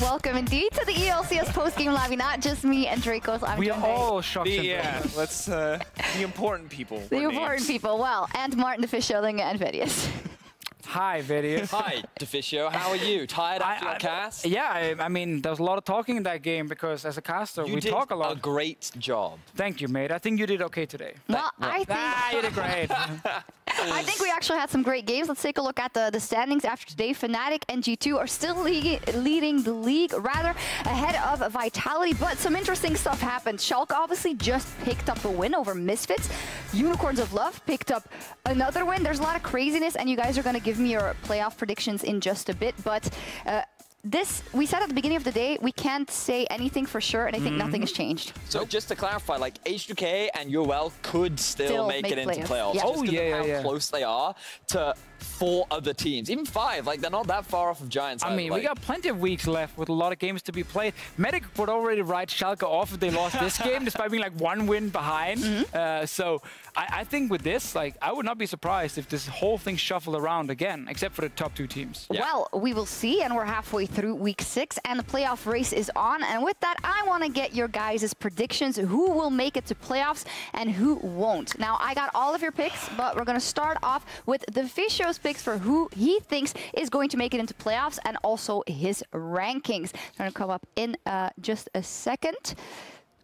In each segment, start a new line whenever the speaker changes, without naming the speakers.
Welcome indeed to the LCS post-game lobby. Not just me and Drakos.
We are all shocked.
Let's the important people.
The important people. Well, and Martin, Deficio, and Vedius.
Hi, Vedius.
Hi, Deficio. How are you? Tired after your cast?
Yeah, I mean, there was a lot of talking in that game because as a caster, we talk a lot.
You did a great job.
Thank you, mate. I think you did okay today.
Well, I think...
you did great.
I think we actually had some great games. Let's take a look at the standings after today. Fnatic and G2 are still leading the league, rather ahead of Vitality, but some interesting stuff happened. Schalke obviously just picked up a win over Misfits. Unicorns of Love picked up another win. There's a lot of craziness, and you guys are going to give me your playoff predictions in just a bit, but we said at the beginning of the day, we can't say anything for sure, and I think nothing has changed.
So just to clarify, like H2K and UOL could still make it into playoffs.
Yeah.
Just because of how close they are to 4 other teams, even 5. Like they're not that far off of Giants.
I mean, we got plenty of weeks left with a lot of games to be played. Medic would already write Schalke off if they lost this game, despite being like 1 win behind. So I think with this, like, I would not be surprised if this whole thing shuffled around again, except for the top 2 teams.
Yeah. Well, we will see, and we're halfway through week 6, and the playoff race is on. And with that, I want to get your guys' predictions. Who will make it to playoffs and who won't? Now, I got all of your picks, but we're going to start off with Deficio's picks for who he thinks is going to make it into playoffs and also his rankings. They're going to come up in just a second.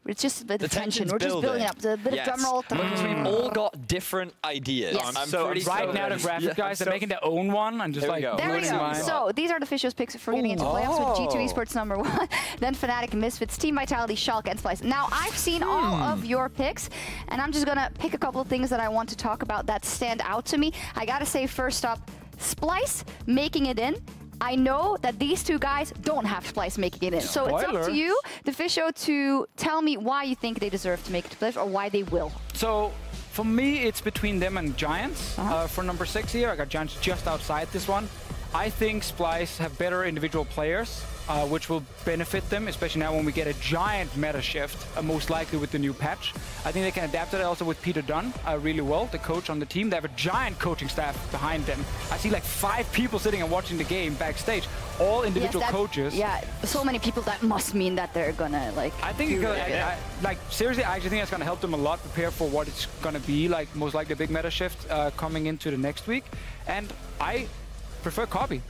It's just a bit of tension. We're just building up. A bit of drum roll.
We've all got different ideas.
Yes.
So right now, the graphic guys are making their own one and just like...
There we go. So these are Deficio's picks for getting into playoffs with G2 Esports #1. Then Fnatic, Misfits, Team Vitality, Schalke, and Splyce. Now, I've seen all of your picks, and I'm just going to pick a couple of things that I want to talk about that stand out to me. I got to say, first up, Splyce making it in. I know that these 2 guys don't have Splyce making it in. So it's up to you, Deficio, to tell me why you think they deserve to make it to playoffs or why they will.
So for me, it's between them and Giants. For number 6 here, I got Giants just outside this one. I think Splyce have better individual players, which will benefit them, especially now when we get a giant meta shift, most likely with the new patch. I think they can adapt to that also with Peter Dunn really well, the coach on the team. They have a giant coaching staff behind them. I see like 5 people sitting and watching the game backstage, all individual coaches.
Yeah, so many people, that must mean that they're gonna like...
I think, like seriously, I actually think that's gonna help them a lot prepare for what it's gonna be, like most likely a big meta shift coming into the next week. And I prefer Copy.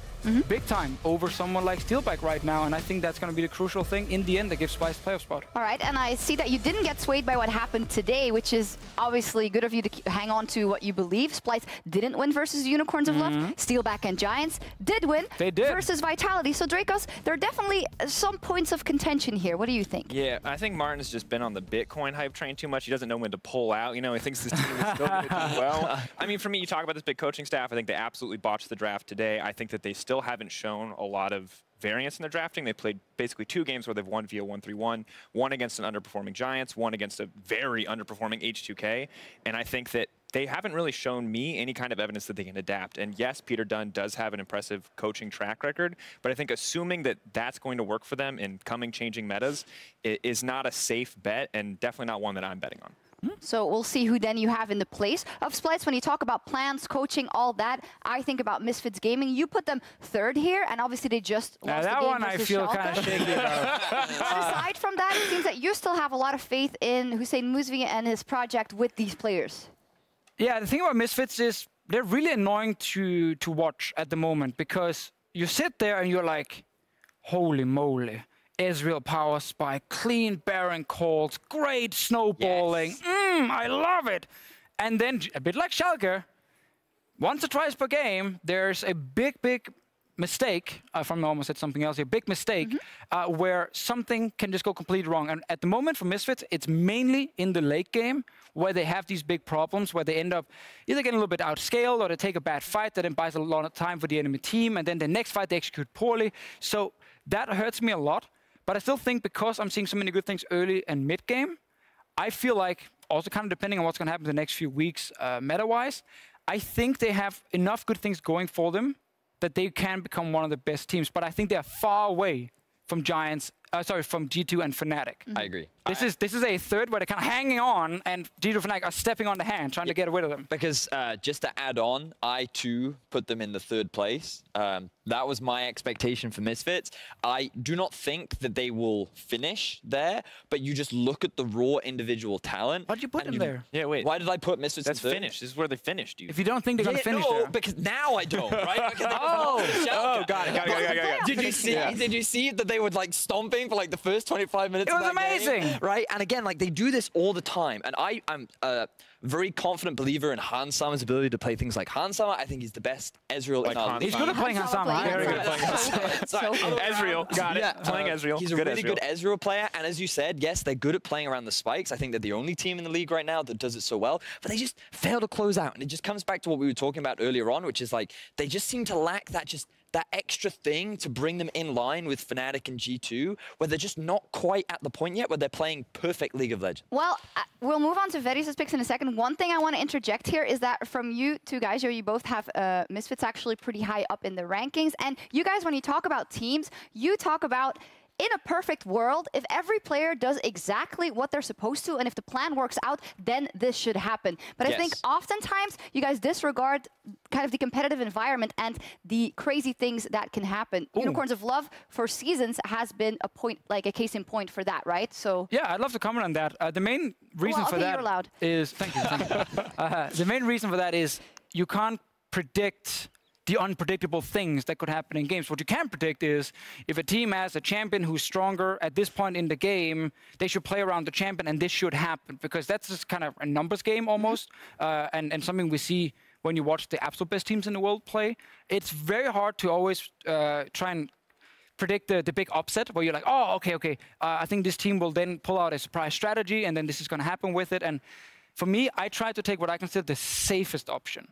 Big time over someone like Steelback right now, and I think that's going to be the crucial thing in the end that gives Splyce playoff spot. All
right, and I see that you didn't get swayed by what happened today, which is obviously good of you to hang on to what you believe. Splyce didn't win versus Unicorns of Love. Steelback and Giants did win versus Vitality. So Drakos, there are definitely some points of contention here. What do you think?
Yeah, I think Martin's just been on the Bitcoin hype train too much. He doesn't know when to pull out. You know, he thinks this team is still going to do well. I mean, for me, you talk about this big coaching staff. I think they absolutely botched the draft today. I think that they still haven't shown a lot of variance in their drafting. They played basically 2 games where they've won via 1-3-1, one against an underperforming Giants, one against a very underperforming H2K. And I think that they haven't really shown me any kind of evidence that they can adapt. And yes, Peter Dunn does have an impressive coaching track record, but I think assuming that that's going to work for them in coming changing metas is not a safe bet, and definitely not one that I'm betting on.
So we'll see who then you have in the place of Splyce. When you talk about plans, coaching, all that, I think about Misfits Gaming. You put them 3rd here, and obviously they just lost the game
one I feel kind of shaky about.
But aside from that, it seems that you still have a lot of faith in Hussein Mousvi and his project with these players.
Yeah, the thing about Misfits is they're really annoying to watch at the moment, because you sit there and you're like, holy moly. Israel power spike, clean Baron calls, great snowballing. I love it. And then, a bit like Schalke, once or twice per game, there's a big mistake. I almost said something else here. Big mistake where something can just go completely wrong. And at the moment for Misfits, it's mainly in the late game where they have these big problems, where they end up either getting a little bit outscaled or they take a bad fight that then buys a lot of time for the enemy team. And then the next fight, they execute poorly. So that hurts me a lot. But I still think because I'm seeing so many good things early and mid-game, I feel like, also kind of depending on what's going to happen the next few weeks meta-wise, I think they have enough good things going for them that they can become one of the best teams. But I think they're far away from Giants. Sorry, from G2 and Fnatic.
I agree.
This is a third where they're kind of hanging on, and G2 and Fnatic are stepping on the hand, trying to get rid of them.
Because just to add on, I too put them in the third place. That was my expectation for Misfits. I do not think that they will finish there, but you just look at the raw individual talent.
Why'd you put them there?
Yeah, wait.
Why did I put Misfits
That's
in third?
finished. This is where they finished, dude.
If you don't think they're going to finish there.
because now I don't, right?
Got it.
Did you see? Did you see that they were like stomping for like the first 25 minutes?
It was
of that
amazing,
game, right? And again, like they do this all the time, and I'm a very confident believer in Hans Sama's ability to play things like Hans Sama. I think he's the best Ezreal in our league.
He's good at playing Hans Sama.
Very good at playing Hans Sama. Ezreal, got it. Playing Ezreal.
He's a really good Ezreal player, and as you said, yes, they're good at playing around the spikes. I think they're the only team in the league right now that does it so well, but they just fail to close out, and it just comes back to what we were talking about earlier on, which is like they just seem to lack that extra thing to bring them in line with Fnatic and G2, where they're just not quite at the point yet where they're playing perfect League of Legends.
Well, we'll move on to Vedius' picks in a second. One thing I want to interject here is that from you two guys, you both have Misfits actually pretty high up in the rankings. And you guys, when you talk about teams, you talk about in a perfect world, if every player does exactly what they're supposed to, and if the plan works out, then this should happen. But I think oftentimes you guys disregard kind of the competitive environment and the crazy things that can happen. Unicorns of Love for seasons has been a point, like a case in point for that, right? So
yeah, I'd love to comment on that. The main reason for that is thank you. The main reason for that is you can't predict the unpredictable things that could happen in games. What you can predict is if a team has a champion who's stronger at this point in the game, they should play around the champion, and this should happen, because that's just kind of a numbers game almost, and something we see when you watch the absolute best teams in the world play. It's very hard to always try and predict the big upset where you're like, oh, okay, I think this team will then pull out a surprise strategy, and then this is going to happen with it. And for me, I try to take what I consider the safest option.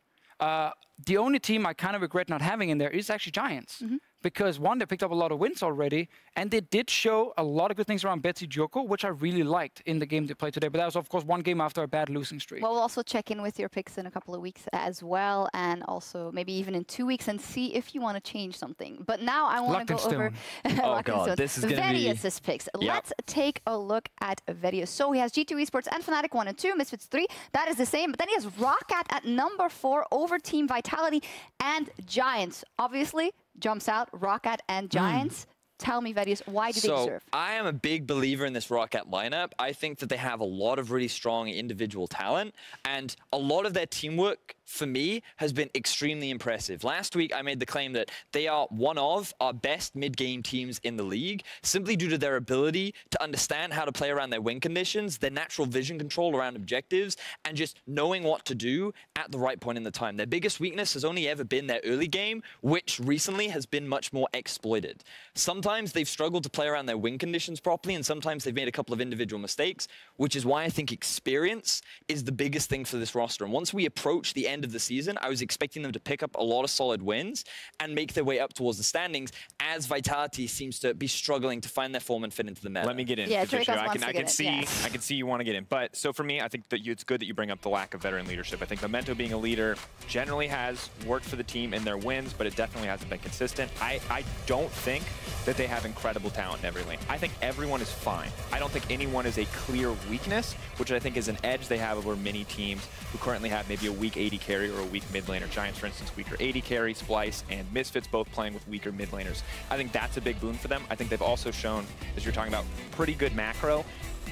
The only team I kind of regret not having in there is actually Giants. Because one, they picked up a lot of wins already, and they did show a lot of good things around Betsy Joko, which I really liked in the game they played today. But that was, of course, one game after a bad losing streak.
Well, we'll also check in with your picks in a couple of weeks as well, and also maybe even in 2 weeks, and see if you want to change something. But now I want to go over
oh god, this is going to be
Vedius' picks. Let's take a look at Vedius. So he has G2 Esports and Fnatic 1 and 2, Misfits 3. That is the same. But then he has Roccat at number 4 over Team Vitality and Giants. Obviously, jumps out, Roccat and Giants. Tell me, Vedius, why do they deserve?
I am a big believer in this Roccat lineup. I think that they have a lot of really strong individual talent, and a lot of their teamwork, for me, has been extremely impressive. Last week, I made the claim that they are one of our best mid-game teams in the league, simply due to their ability to understand how to play around their win conditions, their natural vision control around objectives, and just knowing what to do at the right point in the time. Their biggest weakness has only ever been their early game, which recently has been much more exploited. Sometimes they've struggled to play around their win conditions properly, and sometimes they've made a couple of individual mistakes, which is why I think experience is the biggest thing for this roster. And once we approach the end of the season, I was expecting them to pick up a lot of solid wins and make their way up towards the standings, as Vitality seems to be struggling to find their form and fit into the meta.
Let me get in.
Yeah,
I can see you want to get in. But so for me, I think that it's good that you bring up the lack of veteran leadership. I think Memento being a leader generally has worked for the team in their wins, but it definitely hasn't been consistent. I don't think that they have incredible talent in every lane. I think everyone is fine. I don't think anyone is a clear weakness, which I think is an edge they have over many teams who currently have maybe a weak AD carry or a weak mid laner. Giants, for instance, weaker AD carry, Splice, and Misfits both playing with weaker mid laners. I think that's a big boon for them. I think they've also shown, as you're talking about, pretty good macro.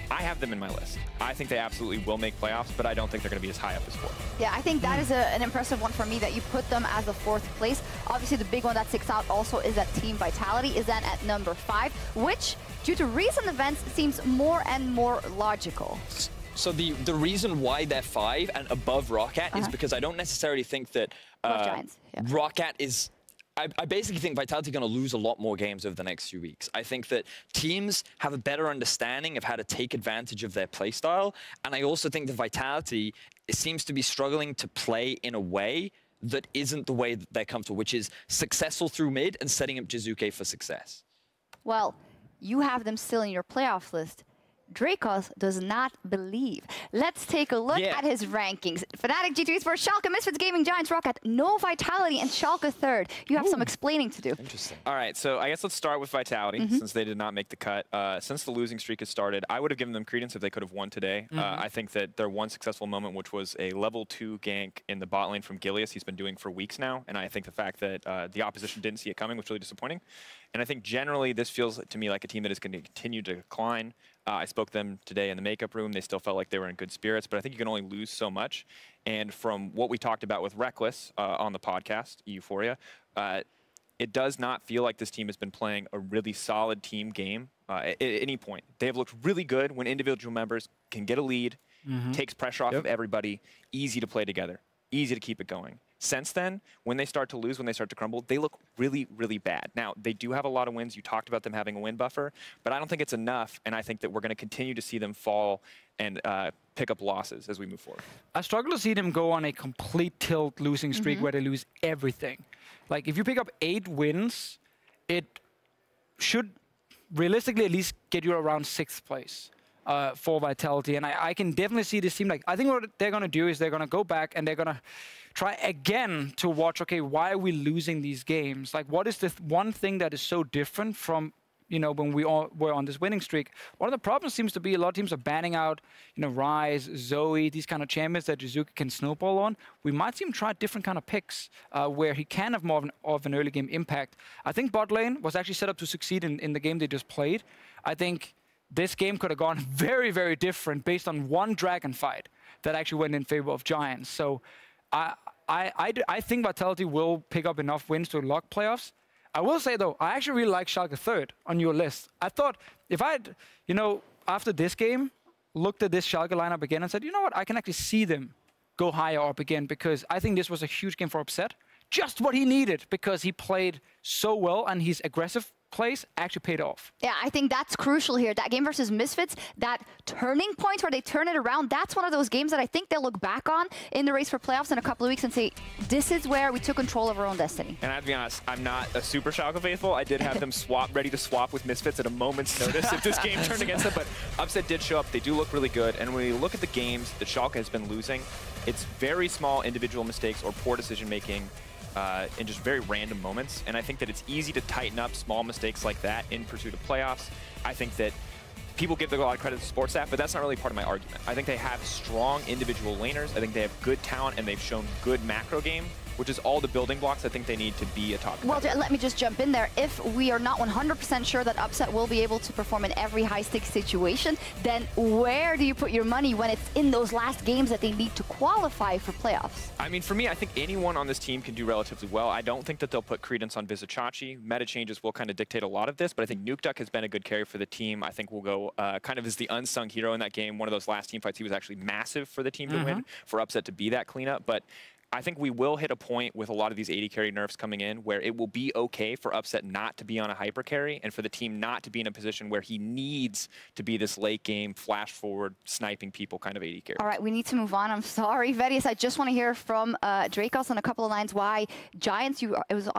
I have them in my list. I think they absolutely will make playoffs, but I don't think they're going to be as high up as 4.
Yeah, I think that is an impressive one for me, that you put them as a 4th place. Obviously, the big one that sticks out also is that Team Vitality is then at number 5, which, due to recent events, seems more and more logical.
So the reason why they're 5 and above Roccat is because I don't necessarily think that Roccat is... I basically think Vitality are going to lose a lot more games over the next few weeks. I think that teams have a better understanding of how to take advantage of their playstyle, and I also think that Vitality seems to be struggling to play in a way that isn't the way that they're comfortable, which is successful through mid and setting up Jizuke for success.
Well, you have them still in your playoff list. Drakos does not believe. Let's take a look at his rankings. Fnatic, G2 Esports, Schalke, Misfits Gaming, Giants, Rocket, no Vitality, and Schalke third. You have some explaining to do.
Interesting.
All right, so I guess let's start with Vitality, since they did not make the cut. Since the losing streak has started, I would have given them credence if they could have won today. I think that their one successful moment, which was a level 2 gank in the bot lane from Gilius, he's been doing for weeks now, and I think the fact that the opposition didn't see it coming was really disappointing. And I think generally this feels to me like a team that is going to continue to decline. I spoke to them today in the makeup room. They still felt like they were in good spirits, but I think you can only lose so much. And from what we talked about with Reckless on the podcast, Euphoria, it does not feel like this team has been playing a really solid team game at any point. They have looked really good when individual members can get a lead, takes pressure off of everybody, easy to play together, easy to keep it going. Since then, when they start to lose, when they start to crumble, they look really, really bad. Now, they do have a lot of wins. You talked about them having a win buffer, but I don't think it's enough, and I think that we're going to continue to see them fall and pick up losses as we move forward.
I struggle to see them go on a complete tilt losing streak where they lose everything. Like, if you pick up 8 wins, it should realistically at least get you around 6th place. For Vitality, and I can definitely see this team. Like, I think what they're going to do is they're going to go back and they're going to try again to watch, okay, why are we losing these games? Like, what is the one thing that is so different from, you know, when we all were on this winning streak? One of the problems seems to be a lot of teams are banning out, you know, Ryze, Zoe, these kind of champions that Jizuka can snowball on. We might see him try different kind of picks where he can have more of an early game impact. I think bot lane was actually set up to succeed in the game they just played. I think this game could have gone very, very different based on one dragon fight that actually went in favor of Giants. So I think Vitality will pick up enough wins to lock playoffs. I will say, though, I actually really like Schalke third on your list. I thought if I had, you know, after this game, looked at this Schalke lineup again and said, you know what, I can actually see them go higher up again because I think this was a huge game for Upset. Just what he needed because he played so well and his aggressive plays actually paid off.
Yeah, I think that's crucial here. That game versus Misfits, that turning point where they turn it around, that's one of those games that I think they'll look back on in the race for playoffs in a couple of weeks and say, this is where we took control of our own destiny.
And I have to be honest, I'm not a super Schalke faithful. I did have them ready to swap with Misfits at a moment's notice if this game turned against them, but Upset did show up. They do look really good. And when we look at the games that Schalke has been losing, it's very small individual mistakes or poor decision-making in just very random moments. And I think that it's easy to tighten up small mistakes like that in pursuit of playoffs. I think that people give a lot of credit to sports staff, but that's not really part of my argument. I think they have strong individual laners. I think they have good talent, and they've shown good macro game, which is all the building blocks I think they need to be a top
competitor. Well, let me just jump in there. If we are not 100% sure that Upset will be able to perform in every high-stakes situation, then where do you put your money when it's in those last games that they need to qualify for playoffs?
I mean, for me, I think anyone on this team can do relatively well. I don't think that they'll put credence on Vizicachi. Meta changes will kind of dictate a lot of this, but I think Nukeduck has been a good carry for the team. I think we'll go kind of as the unsung hero in that game. One of those last team fights, he was actually massive for the team to win, for Upset to be that cleanup. But I think we will hit a point with a lot of these 80 carry nerfs coming in where it will be okay for Upset not to be on a hyper carry and for the team not to be in a position where he needs to be this late game, flash forward, sniping people kind of 80 carry.
All right, we need to move on. I'm sorry, Vedius. I just want to hear from Drakos on a couple of lines why Giants, it was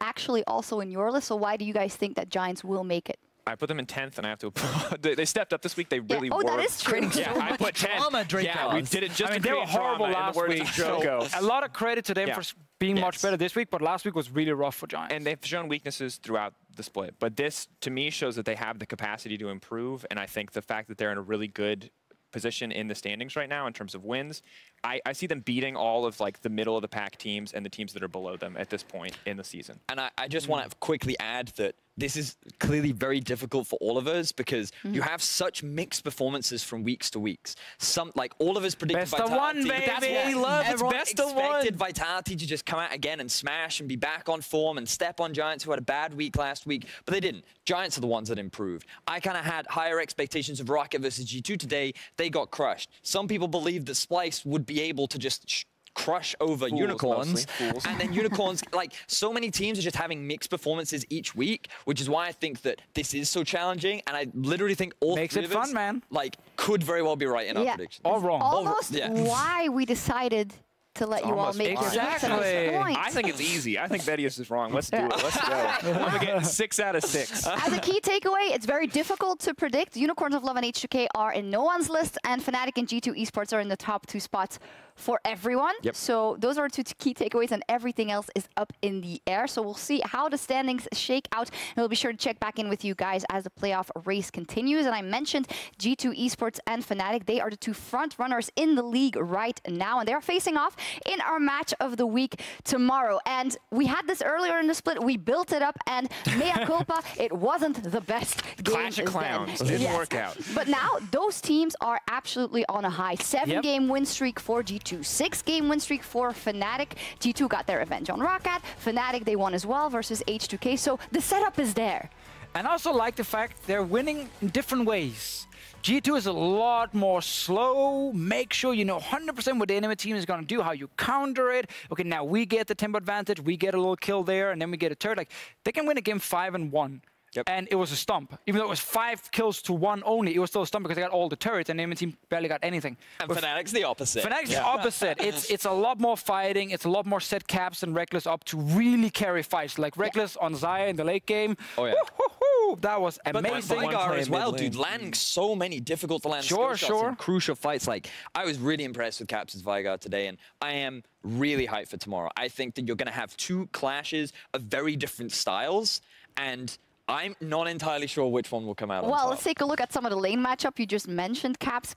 actually also in your list, so why do you guys think that Giants will make it?
I put them in 10th, and I have to. They stepped up this week. They really were.
Oh, that is true.
Yeah, I put 10th. Yeah, we did it just to
they were horrible last week.
So
a lot of credit to them for being much better this week, but last week was really rough for Giants.
And they've shown weaknesses throughout the split. But this, to me, shows that they have the capacity to improve, and I think the fact that they're in a really good position in the standings right now in terms of wins, I see them beating all of like the middle of the pack teams and the teams that are below them at this point in the season.
And I just want to quickly add that this is clearly very difficult for all of us because you have such mixed performances from weeks to weeks. Some, like all of us predicted
best
Vitality.
Of one, baby.
That's what we love.
Everyone
It's best of one. Expected Vitality to just come out again and smash and be back on form and step on Giants who had a bad week last week, but they didn't. Giants are the ones that improved. I kind of had higher expectations of Rocket versus G2 today. They got crushed. Some people believed that Splice would be able to just crush over Unicorns. And then Unicorns, like so many teams are just having mixed performances each week, which is why I think that this is so challenging. And I literally think all
makes
three
it
of us,
fun, man.
like, could very well be right in our predictions.
All wrong.
Almost why we decided to let you all
almost
make your picks at
Exactly.
this point.
I think it's easy. I think Vedius is wrong. Let's do it. Let's go. I'm getting 6 out of 6.
As a key takeaway, it's very difficult to predict. Unicorns of Love and H2K are in no one's list, and Fnatic and G2 Esports are in the top 2 spots for everyone.
Yep.
So those are 2 key takeaways, and everything else is up in the air. So we'll see how the standings shake out, and we'll be sure to check back in with you guys as the playoff race continues. And I mentioned G2 Esports and Fnatic. They are the 2 front runners in the league right now, and they're facing off in our match of the week tomorrow. And we had this earlier in the split. We built it up, and mea culpa, it wasn't the best game.
Clash of Clowns. Didn't work out.
But now those teams are absolutely on a high. 7-game win streak for G2. 6-game win streak for Fnatic. G2 got their revenge on Roccat. Fnatic, they won as well versus H2K. So the setup is there.
And I also like the fact they're winning in different ways. G2 is a lot more slow. Make sure you know 100% what the enemy team is going to do, how you counter it. Okay, now we get the tempo advantage, we get a little kill there, and then we get a turret. Like, they can win a game 5-1.
Yep.
And it was a stump. Even though it was 5 kills to 1 only, it was still a stump because they got all the turrets and the enemy team barely got anything.
And Fnatic's the opposite.
Fnatic's the opposite. It's a lot more fighting. It's a lot more set caps and Reckless up to really carry fights. Like Reckless on Xayah in the late game.
Oh, yeah.
Woo-hoo-hoo. That was amazing.
But Veigar as well, dude, landing so many difficult to land skill shots in crucial fights. Like, I was really impressed with Caps' Veigar today, and I am really hyped for tomorrow. I think that you're going to have 2 clashes of very different styles, and I'm not entirely sure which one will come out on top.
Let's take a look at some of the lane matchup you just mentioned. Caps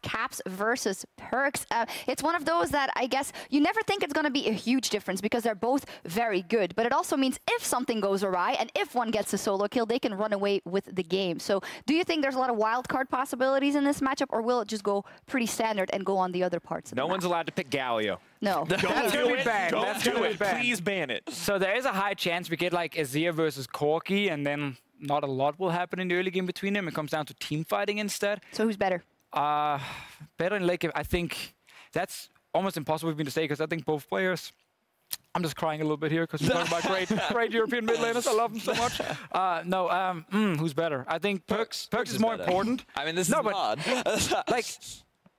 versus Perks. It's one of those that I guess you never think it's going to be a huge difference because they're both very good. But it also means if something goes awry and if one gets a solo kill, they can run away with the game. So do you think there's a lot of wild card possibilities in this matchup, or will it just go pretty standard and go on the other parts of the
No
map?
one's allowed to pick Galio.
No.
Don't do it. Don't do it. Please ban it.
So there is a high chance we get like Azir versus Corki, and then not a lot will happen in the early game between them. It comes down to team fighting instead.
So who's better?
Better in late game. I think that's almost impossible for me to say because I think both players. I'm just crying a little bit here because we're talking about great European mid laners. I love them so much. Who's better? I think Perks is more important.
I mean, this is hard.
Like,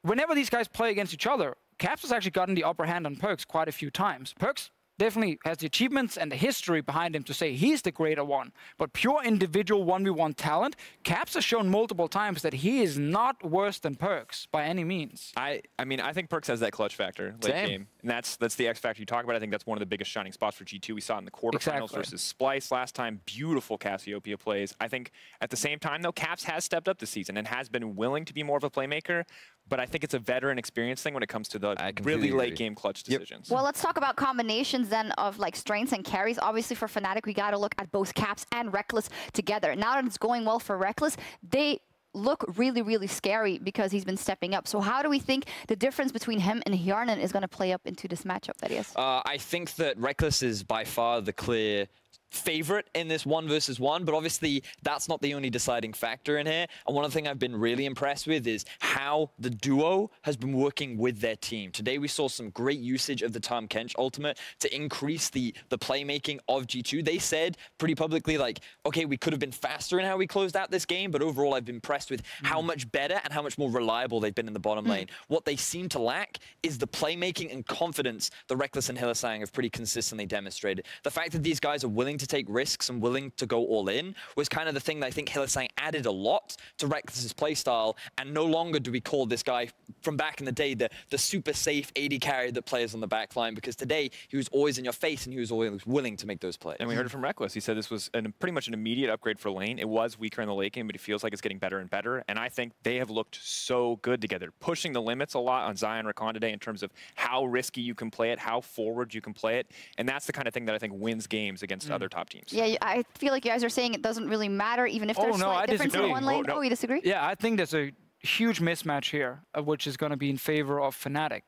whenever these guys play against each other, Caps has actually gotten the upper hand on Perks quite a few times. Perks definitely has the achievements and the history behind him to say he's the greater one. But pure individual 1v1 talent, Caps has shown multiple times that he is not worse than Perks by any means.
I mean, I think Perks has that clutch factor late game. And that's the X factor you talk about. I think that's one of the biggest shining spots for G2. We saw it in the quarterfinals versus Splice last time. Beautiful Cassiopeia plays. I think at the same time, though, Caps has stepped up this season and has been willing to be more of a playmaker. But I think it's a veteran experience thing when it comes to the really late game clutch decisions.
Well, let's talk about combinations then of like strengths and carries. Obviously for Fnatic, we got to look at both Caps and Reckless together. Now that it's going well for Reckless, they look really, really scary because he's been stepping up. So how do we think the difference between him and Hjarnan is going to play up into this matchup, Vedius?
I think that Reckless is by far the clear favorite in this 1 versus 1, but obviously that's not the only deciding factor in here. And one thing I've been really impressed with is how the duo has been working with their team. Today we saw some great usage of the Tahm Kench ultimate to increase the playmaking of G2. They said pretty publicly, like, okay, we could have been faster in how we closed out this game, but overall I've been impressed with how much better and how much more reliable they've been in the bottom lane. What they seem to lack is the playmaking and confidence the Reckless and Hylissang have pretty consistently demonstrated. The fact that these guys are willing to take risks and willing to go all in was kind of the thing that I think Hylissang added a lot to Reckless's playstyle, and no longer do we call this guy from back in the day the super safe AD carry that plays on the back line, because today he was always in your face and he was always willing to make those plays.
And we heard it from Reckless. He said this was pretty much an immediate upgrade for lane. It was weaker in the late game, but it feels like it's getting better and better. And I think they have looked so good together, pushing the limits a lot on Xayah and Rakan today in terms of how risky you can play it, how forward you can play it. And that's the kind of thing that I think wins games against other top teams.
Yeah, I feel like you guys are saying it doesn't really matter, even if there's slight difference in one lane. Oh, you disagree?
Yeah, I think there's a huge mismatch here, which is going to be in favor of Fnatic.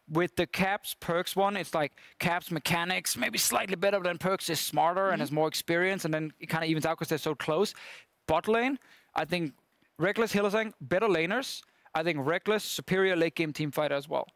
With the Caps Perks one, it's like Caps mechanics maybe slightly better than Perks is smarter and has more experience, and then it kind of evens out because they're so close. Bot lane, I think Reckless, Hylissang, better laners. I think Reckless, superior late game team fighter as well.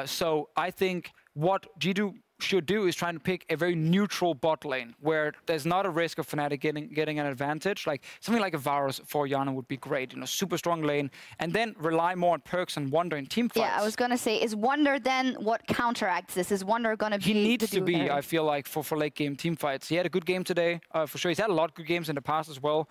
So I think what G2 should do is trying to pick a very neutral bot lane where there's not a risk of Fnatic getting an advantage. Like something like a Varus for Yana would be great, you know, super strong lane, and then rely more on perks and Wonder in team fights.
Yeah, I was gonna say, is Wonder then what counteracts this? Is Wonder gonna be?
He needs to be, I feel like, for late game team fights. He had a good game today, for sure. He's had a lot of good games in the past as well,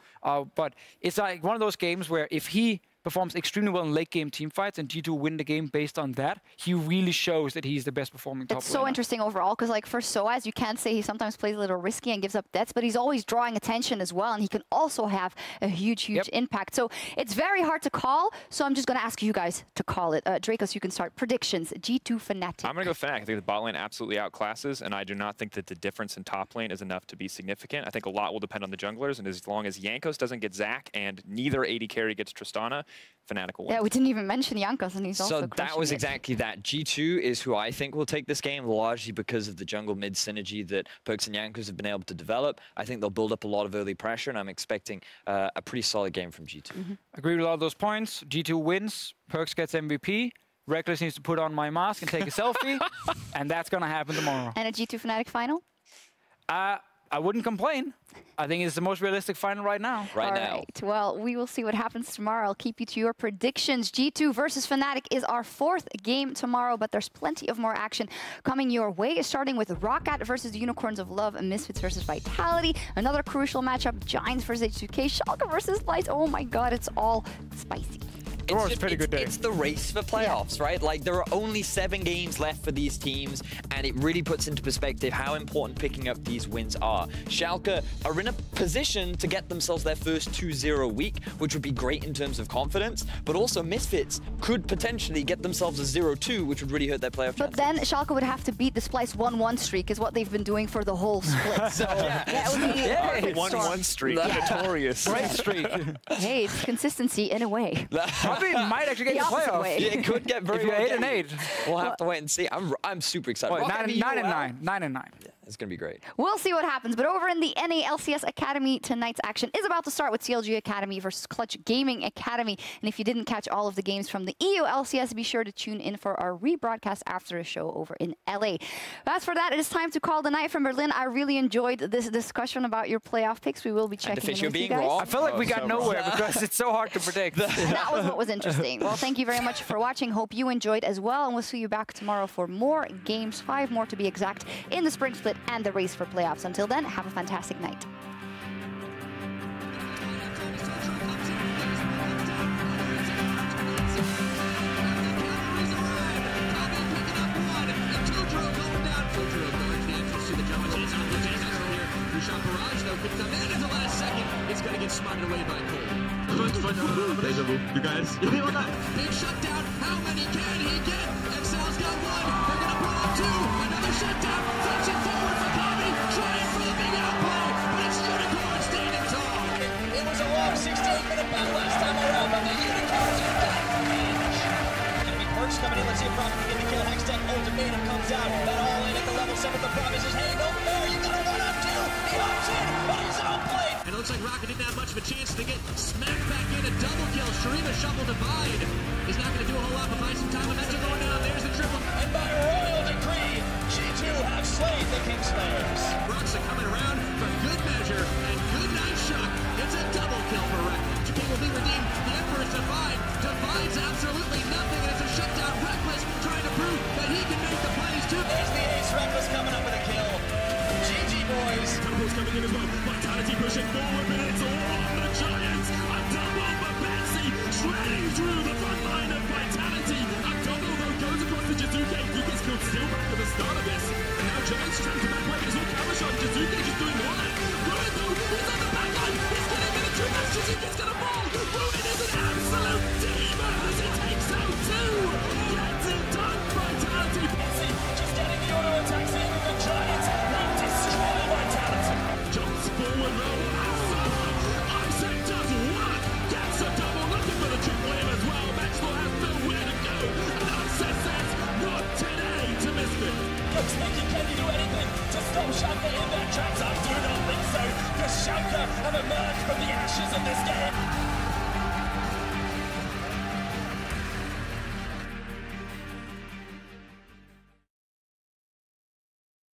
but it's like one of those games where if he performs extremely well in late game team fights and G2 win the game based on that, he really shows that he's the best performing top laner.
It's so interesting overall because like for Soaz, you can't say he sometimes plays a little risky and gives up deaths, but he's always drawing attention as well, and he can also have a huge impact. So it's very hard to call, so I'm just going to ask you guys to call it. Drakos, you can start. Predictions, G2 Fnatic.
I'm going to go Fnatic. I think the bot lane absolutely outclasses, and I do not think that the difference in top lane is enough to be significant. I think a lot will depend on the junglers, and as long as Jankos doesn't get Zac and neither AD carry gets Tristana, Fnatic will win.
Yeah, we didn't even mention Jankos, and he's also
So that was
it.
exactly that. G2 is who I think will take this game, largely because of the jungle mid synergy that Perks and Jankos have been able to develop. I think they'll build up a lot of early pressure, and I'm expecting a pretty solid game from G2.
Agree with all those points. G2 wins, Perks gets MVP, Reckless needs to put on my mask and take a selfie, and that's going to happen tomorrow.
And a G2 Fnatic final?
I wouldn't complain. I think it's the most realistic final right now.
Right
All
now.
right. Well, we will see what happens tomorrow. I'll keep you to your predictions. G2 versus Fnatic is our 4th game tomorrow, but there's plenty of more action coming your way, starting with Roccat versus the Unicorns of Love and Misfits versus Vitality. Another crucial matchup, Giants versus H2K, Schalke versus Lights. Oh my god, it's all spicy.
It's pretty good day.
It's the race for playoffs, right? Like, there are only 7 games left for these teams, and it really puts into perspective how important picking up these wins are. Schalke are in a position to get themselves their first 2-0 week, which would be great in terms of confidence, but also Misfits could potentially get themselves a 0-2, which would really hurt their playoff
But
chances.
then Schalke would have to beat the Splice 1-1 streak, is what they've been doing for the whole split. So that would be a perfect storm.
1-1 streak, notorious.
Great streak.
Hey, it's consistency in a way.
Probably might actually get
The
the
opposite
playoffs.
way.
It could get very
If you're
well
8 and
gamed.
8.
We'll have to wait and see. I'm super excited.
Wait,
Rocket
9 and
UL.
9. 9 and 9.
Yeah, it's going to be great.
We'll see what happens, but over in the NA LCS Academy, tonight's action is about to start with CLG Academy versus Clutch Gaming Academy. And if you didn't catch all of the games from the EU LCS, be sure to tune in for our rebroadcast after the show over in LA. As for that, it is time to call the night from Berlin. I really enjoyed this discussion about your playoff picks. We will be checking in
Deficio
with
being
you guys.
wrong.
I feel like we got
so
nowhere because it's so hard to predict.
That was what was interesting. Well, thank you very much for watching. Hope you enjoyed as well, and we'll see you back tomorrow for more games, 5 more to be exact, in the Spring Split and the race for playoffs. Until then, have a fantastic night.
It's gonna get spotted away by Cole. Deja vu. You guys, you feel that? Big shutdown. How many can he get? Excel's got 1. They're gonna pull up 2. Another shutdown. Flips it forward for Bobby. Trying for the big outplay, but it's Unicorn standing tall.
It was a long 16-minute battle last time around, but the Unicorns have got range. Gonna be Perks coming in. Let's see if Prophet can get the kill. Hextech ultimatum comes out. That all in at the level 7. The Prophet says, hey, no fair. You gotta run up 2. He hops in, but he's outplayed.
And it looks like Rocket didn't have much of a chance to get smacked back in. A double kill. Shurima Shuffle Divide. He's not gonna do a whole lot, but buy some time. Momentum going down. There's the triple.
And by royal decree, G2 have slain the Kingslayers.
Roxa coming around for good measure and good night shot. It's a double kill for Reckless. King will be redeemed. The Emperor's Divide. Divides absolutely nothing, and it's a shutdown. Reckless trying to prove that he can make the plays too.
There's the ace. Reckless coming up with a kill. GG, boys.
Temple's coming in as well. Vitality pushing forward, but it's all on the Giants. A double for Betsy, shredding through the front line of Vitality. A double though goes across the Jizuke. Lucas killed still back at the start of this. And now Giants trying to back away, but it's all camera shot. Jizuke just doing more than Ruin though, he's on the back line. He's getting in a true match. Jizuke's gonna fall. Ruin is an absolute demon as he takes out 2. Gets it done, Vitality.
Betsy just getting the auto attacks in, and the Giants will destroy Vitality.
Jumps forward though. Isaac does what? Gets a double, looking for the triple aim as well. Maxwell has nowhere to go. And Isaac says, not today to Misfits.
Looks like can you do anything to stop Schalke in their tracks? I do not think so, because Schalke have emerged from the ashes of this game.